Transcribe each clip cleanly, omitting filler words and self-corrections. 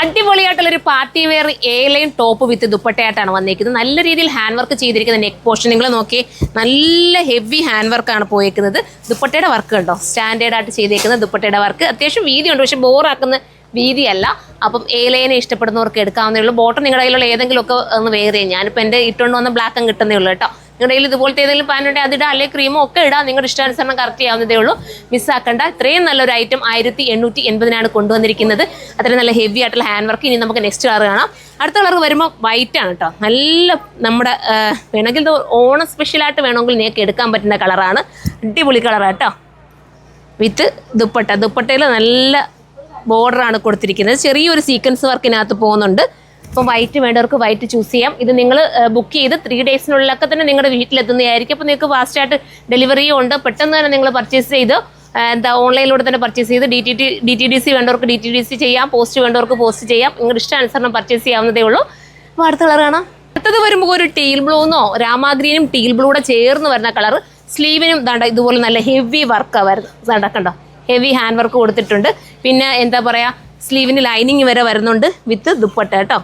അടിപൊളിയായിട്ടുള്ളൊരു party wear a line top with ദുപ്പട്ടയായിട്ടാണ് വന്നിരിക്കുന്നത്. നല്ല രീതിയിൽ ഹാൻഡ് വർക്ക് ചെയ്തിരിക്കുന്ന നെക്ക് പോർഷൻ നിങ്ങൾ നോക്കി, നല്ല ഹെവി ഹാൻഡ് വർക്കാണ് പോയിരിക്കുന്നത്. ദുപ്പട്ടയുടെ വർക്ക് കണ്ടോ, സ്റ്റാൻഡേർഡ് ആയിട്ട് ചെയ്തേക്കുന്നത് ദുപ്പട്ടയുടെ വർക്ക്. അത്യാവശ്യം വീതിയുണ്ട്, പക്ഷെ ബോറാക്കുന്ന വീതിയല്ല. അപ്പം എ ലൈനെ ഇഷ്ടപ്പെടുന്നവർക്ക് എടുക്കാവുന്നേ ഉള്ളൂ. ബോട്ടം നിങ്ങളുടെ കയ്യിലുള്ള ഏതെങ്കിലുമൊക്കെ ഒന്ന് വെയർ ചെയ്യും. ഞാനിപ്പോൾ എൻ്റെ ഇട്ടുകൊണ്ട് വന്ന ബ്ലാക്ക് അങ്ങ് കിട്ടുന്നേ ഉള്ളൂ കേട്ടോ. നിങ്ങളുടെ കയ്യിൽ ഇതുപോലത്തെ ഏതെങ്കിലും പാനുണ്ടെങ്കിൽ അതിടാം, അല്ലെങ്കിൽ ക്രീമോ ഒക്കെ ഇടാം. നിങ്ങളുടെ ഇഷ്ടാനുസരണം കറക്റ്റ് ചെയ്യാവുന്നതേ ഉള്ളൂ. മിസ്സാക്കണ്ട. ഇത്രയും നല്ലൊരു ഐറ്റം 1880 കൊണ്ടുവന്നിരിക്കുന്നത്. അത്രയും നല്ല ഹെവി ആയിട്ടുള്ള ഹാൻഡ് വർക്ക്. ഇനി നമുക്ക് നെക്സ്റ്റ് കളർ കാണാം. അടുത്ത കളർ വരുമ്പോൾ വൈറ്റ് ആണ് കേട്ടോ. നല്ല നമ്മുടെ വേണമെങ്കിൽ ഇത് ഓണം സ്പെഷ്യലായിട്ട് വേണമെങ്കിൽ നിങ്ങൾക്ക് എടുക്കാൻ പറ്റുന്ന കളറാണ്. അടിപൊളി കളറാണ് കേട്ടോ. വിത്ത് ദുപ്പട്ട. ദുപ്പട്ടയിൽ നല്ല ബോർഡറാണ് കൊടുത്തിരിക്കുന്നത്. ചെറിയൊരു സീക്വൻസ് വർക്കിനകത്ത് പോകുന്നുണ്ട്. അപ്പം വൈറ്റ് വേണ്ടവർക്ക് വൈറ്റ് ചൂസ് ചെയ്യാം. ഇത് നിങ്ങൾ ബുക്ക് ചെയ്ത് 3 ഡേയ്സിനുള്ളിലൊക്കെ തന്നെ നിങ്ങളുടെ വീട്ടിലെത്തുന്നതായിരിക്കും. അപ്പോൾ നിങ്ങൾക്ക് ഫാസ്റ്റായിട്ട് ഡെലിവറിയും ഉണ്ട്. പെട്ടെന്ന് തന്നെ നിങ്ങൾ പർച്ചേസ് ചെയ്ത് ഓൺലൈനിലൂടെ തന്നെ പർച്ചേസ് ചെയ്ത് DTDC വേണ്ടവർക്ക് DTDC ചെയ്യാം, പോസ്റ്റ് വേണ്ടവർക്ക് പോസ്റ്റ് ചെയ്യാം. നിങ്ങളുടെ ഇഷ്ടാനുസരണം പർച്ചേസ് ചെയ്യാവുന്നതേ ഉള്ളൂ. അപ്പോൾ അടുത്ത കളർ കാണാം. അടുത്തത് വരുമ്പോൾ ഒരു ടീൽ ബ്ലൂന്നോ രാമാഗ്രീനും ടീൽ ബ്ലൂടെ ചേർന്ന് വരുന്ന കളർ. സ്ലീവിനും ദാണ്ട ഇതുപോലെ നല്ല ഹെവി വർക്കാണ് വരുന്നത്. കണ്ടോ, ഹെവി ഹാൻഡ് വർക്ക് കൊടുത്തിട്ടുണ്ട്. പിന്നെ എന്താ പറയുക, സ്ലീവിന് ലൈനിങ് വരെ വരുന്നുണ്ട് വിത്ത് ദുപ്പട്ട കേട്ടോ.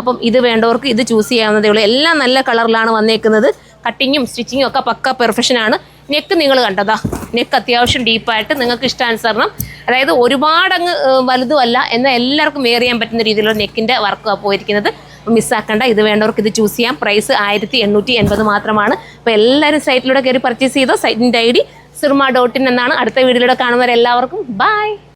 അപ്പം ഇത് വേണ്ടവർക്ക് ഇത് ചൂസ് ചെയ്യാവുന്നതേ ഉള്ളൂ. എല്ലാം നല്ല കളറിലാണ് വന്നേക്കുന്നത്. കട്ടിങ്ങും സ്റ്റിച്ചിങ്ങും ഒക്കെ പക്ക പെർഫെക്ഷനാണ്. നെക്ക് നിങ്ങൾ കണ്ടതാ, നെക്ക് അത്യാവശ്യം ഡീപ്പായിട്ട് നിങ്ങൾക്ക് ഇഷ്ടാനുസരണം, അതായത് ഒരുപാട് അങ്ങ് വലുതുമല്ല, എന്നാൽ എല്ലാവർക്കും വെയർ ചെയ്യാൻ പറ്റുന്ന രീതിയിലുള്ള നെക്കിൻ്റെ വർക്കാണ് പോയിരിക്കുന്നത്. മിസ്സാക്കണ്ട. ഇത് വേണ്ടവർക്ക് ഇത് ചൂസ് ചെയ്യാം. പ്രൈസ് 1880 മാത്രമാണ്. അപ്പോൾ എല്ലാവരും സൈറ്റിലൂടെ കയറി പർച്ചേസ് ചെയ്തോ. സൈറ്റിൻ്റെ ID sirma.in എന്നാണ്. അടുത്ത വീഡിയോയിലൂടെ കാണുന്നവരെല്ലാവർക്കും ബൈ.